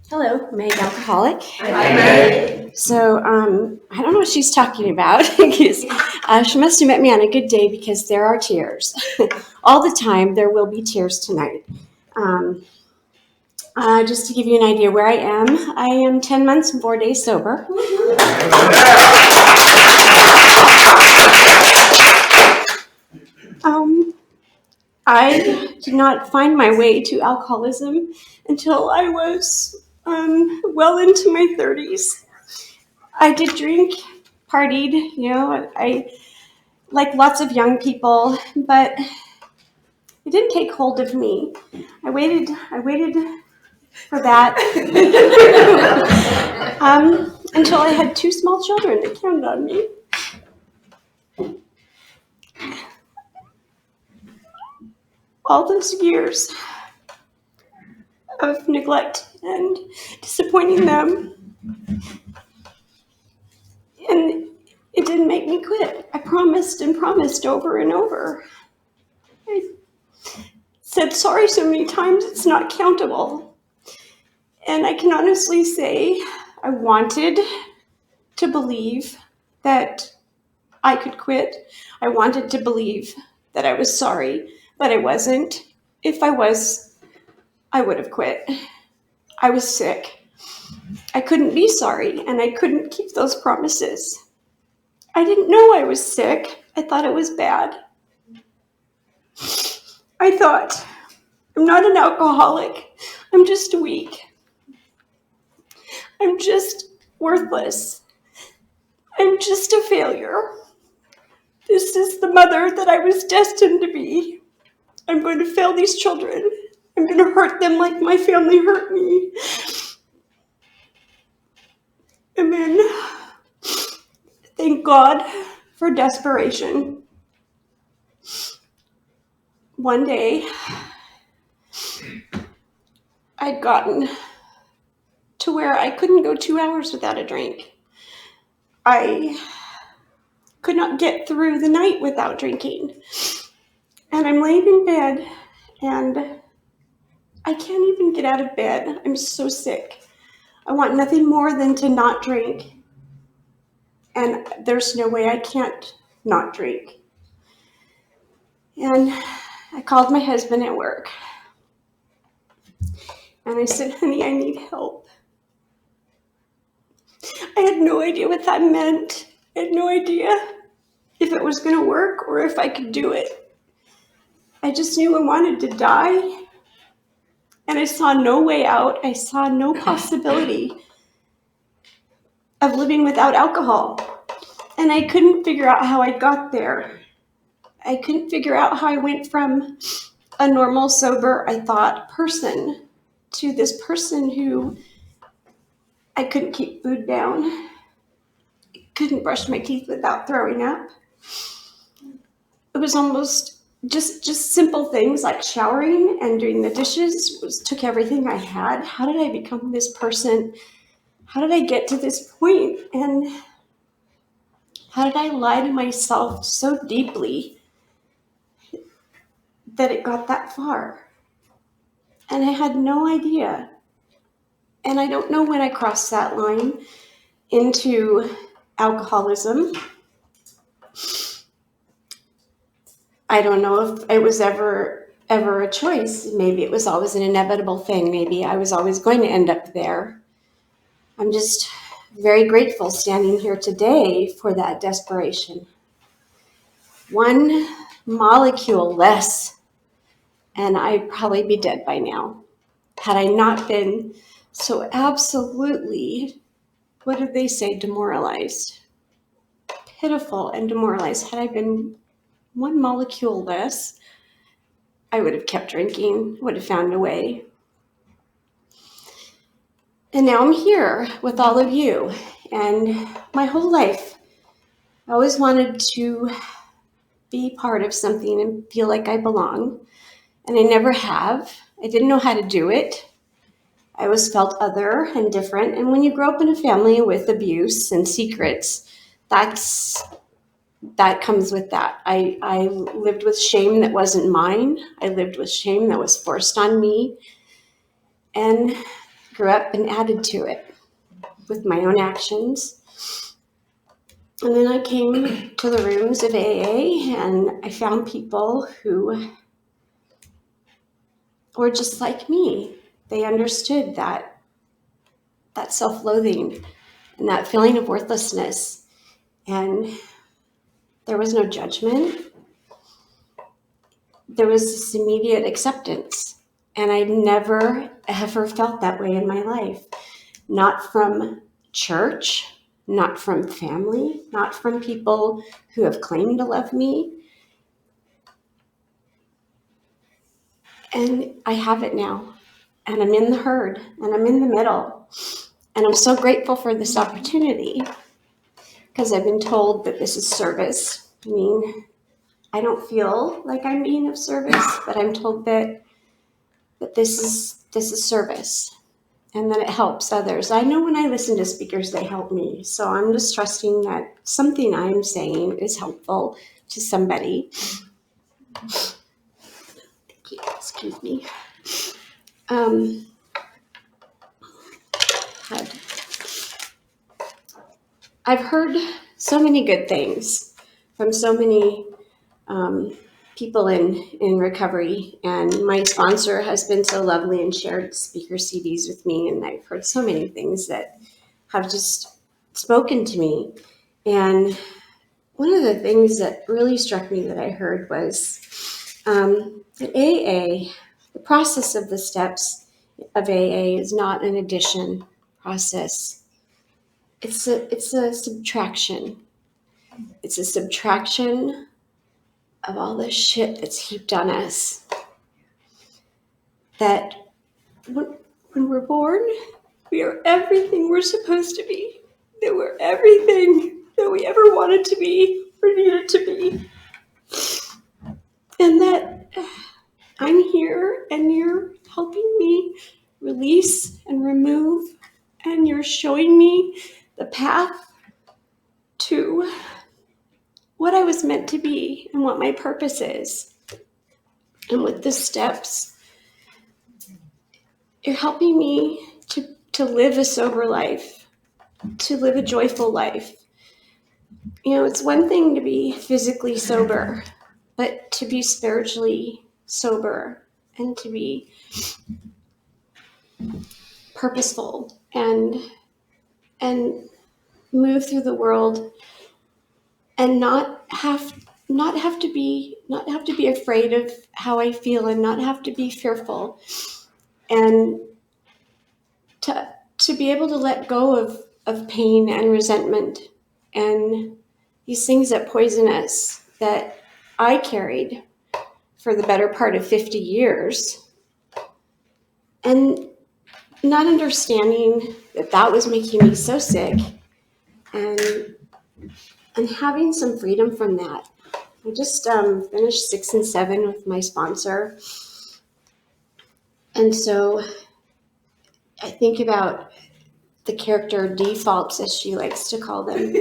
Hello, Meg Alcoholic. Hi, Meg. So, I don't know what she's talking about. Because, she must have met me on a good day because there are tears. All the time, there will be tears tonight. Just to give you an idea where I am 10 months and 4 days sober. I did not find my way to alcoholism until I was well into my 30s. I did drink, partied, I like lots of young people, but it didn't take hold of me. I waited for that until I had 2 small children that counted on me. All those years of neglect and disappointing them, and it didn't make me quit. I promised and promised over and over. I said sorry so many times it's not countable. And I can honestly say I wanted to believe that I could quit. I wanted to believe that I was sorry, but I wasn't. If I was, I would have quit. I was sick. I couldn't be sorry, and I couldn't keep those promises. I didn't know I was sick. I thought it was bad. I thought, I'm not an alcoholic. I'm just weak. I'm just worthless. I'm just a failure. This is the mother that I was destined to be. I'm going to fail these children. I'm going to hurt them like my family hurt me. And then, thank God for desperation. One day, I'd gotten to where I couldn't go 2 hours without a drink. I could not get through the night without drinking. And I'm laying in bed, and I can't even get out of bed. I'm so sick. I want nothing more than to not drink. And there's no way I can't not drink. And I called my husband at work. And I said, honey, I need help. I had no idea what that meant. I had no idea if it was going to work or if I could do it. I just knew I wanted to die. And I saw no way out. I saw no possibility of living without alcohol. And I couldn't figure out how I got there. I couldn't figure out how I went from a normal, sober, I thought, person to this person who I couldn't keep food down, couldn't brush my teeth without throwing up. It was almost just simple things like showering and doing the dishes took everything I had. How did I become this person? How did I get to this point? And how did I lie to myself so deeply that it got that far? And I had no idea. And I don't know when I crossed that line into alcoholism. I don't know if it was ever a choice. Maybe it was always an inevitable thing. Maybe I was always going to end up there. I'm just very grateful standing here today for that desperation. One molecule less, and I'd probably be dead by now. Had I not been so absolutely, what did they say, demoralized, pitiful and demoralized. Had I been one molecule less, I would have kept drinking, would have found a way. And now I'm here with all of you. And my whole life, I always wanted to be part of something and feel like I belong. And I never have. I didn't know how to do it. I always felt other and different. And when you grow up in a family with abuse and secrets, that's that comes with that. I lived with shame that wasn't mine. I lived with shame that was forced on me, and grew up and added to it with my own actions. And then I came to the rooms of AA, and I found people who were just like me. They understood that self-loathing and that feeling of worthlessness. And there was no judgment. There was this immediate acceptance. And I never, ever felt that way in my life. Not from church, not from family, not from people who have claimed to love me. And I have it now. And I'm in the herd, and I'm in the middle. And I'm so grateful for this opportunity, because I've been told that this is service. I mean, I don't feel like I'm being of service, but I'm told that this is service, and that it helps others. I know when I listen to speakers, they help me. So I'm just trusting that something I'm saying is helpful to somebody. Excuse me. I've heard so many good things from so many people in recovery, and my sponsor has been so lovely and shared speaker CDs with me, and I've heard so many things that have just spoken to me. And one of the things that really struck me that I heard was that AA, the process of the steps of AA, is not an addition process. It's a subtraction. It's a subtraction of all the shit that's heaped on us. That when we're born, we are everything we're supposed to be. That we're everything that we ever wanted to be or needed to be. And that I'm here, and you're helping me release and remove, and you're showing me the path to what I was meant to be and what my purpose is. And with the steps, you're helping me to live a sober life, to live a joyful life. You know, it's one thing to be physically sober, but to be spiritually sober and to be purposeful and move through the world and not have to be afraid of how I feel, and not have to be fearful, and to be able to let go of pain and resentment and these things that poison us, that I carried for the better part of 50 years, and not understanding that was making me so sick, and having some freedom from that. I just finished 6 and 7 with my sponsor, and so I think about the character defaults, as she likes to call them,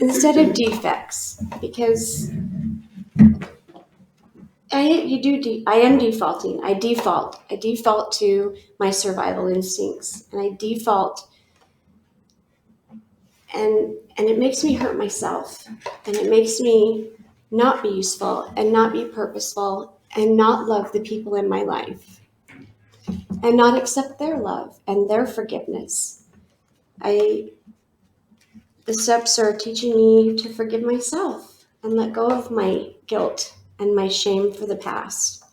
instead of defects, because I am defaulting. I default to my survival instincts, and I default, and it makes me hurt myself, and it makes me not be useful and not be purposeful and not love the people in my life and not accept their love and their forgiveness. The steps are teaching me to forgive myself and let go of my guilt and my shame for the past.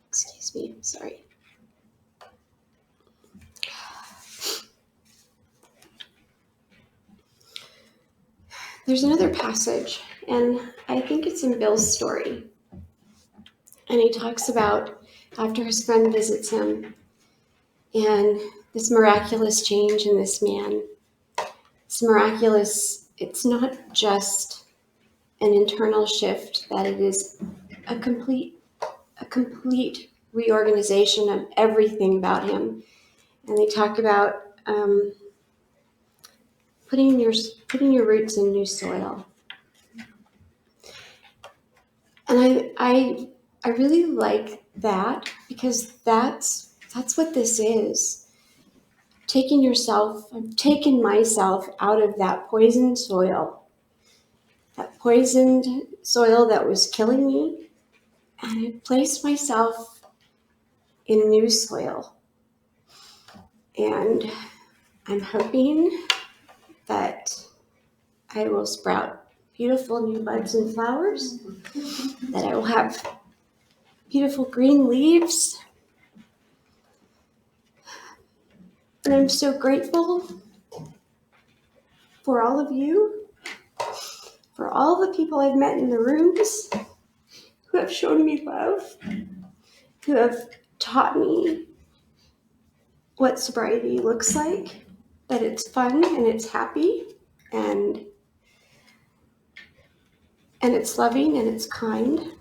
Excuse me, sorry. There's another passage, and I think it's in Bill's story. And he talks about after his friend visits him and this miraculous change in this man. It's miraculous. It's not just an internal shift, that it is a complete reorganization of everything about him. And they talk about putting your roots in new soil. And I really like that, because that's what this is. I've taken myself out of that poisoned soil that was killing me, and I placed myself in new soil. And I'm hoping that I will sprout beautiful new buds and flowers, that I will have beautiful green leaves. And I'm so grateful for all of you, for all the people I've met in the rooms who have shown me love, who have taught me what sobriety looks like, that it's fun and it's happy and it's loving and it's kind.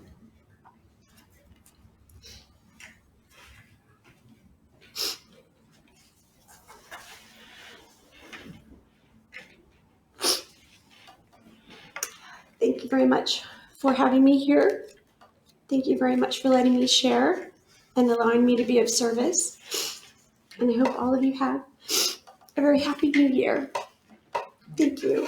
Thank you very much for having me here. Thank you very much for letting me share and allowing me to be of service. And I hope all of you have a very happy new year. Thank you.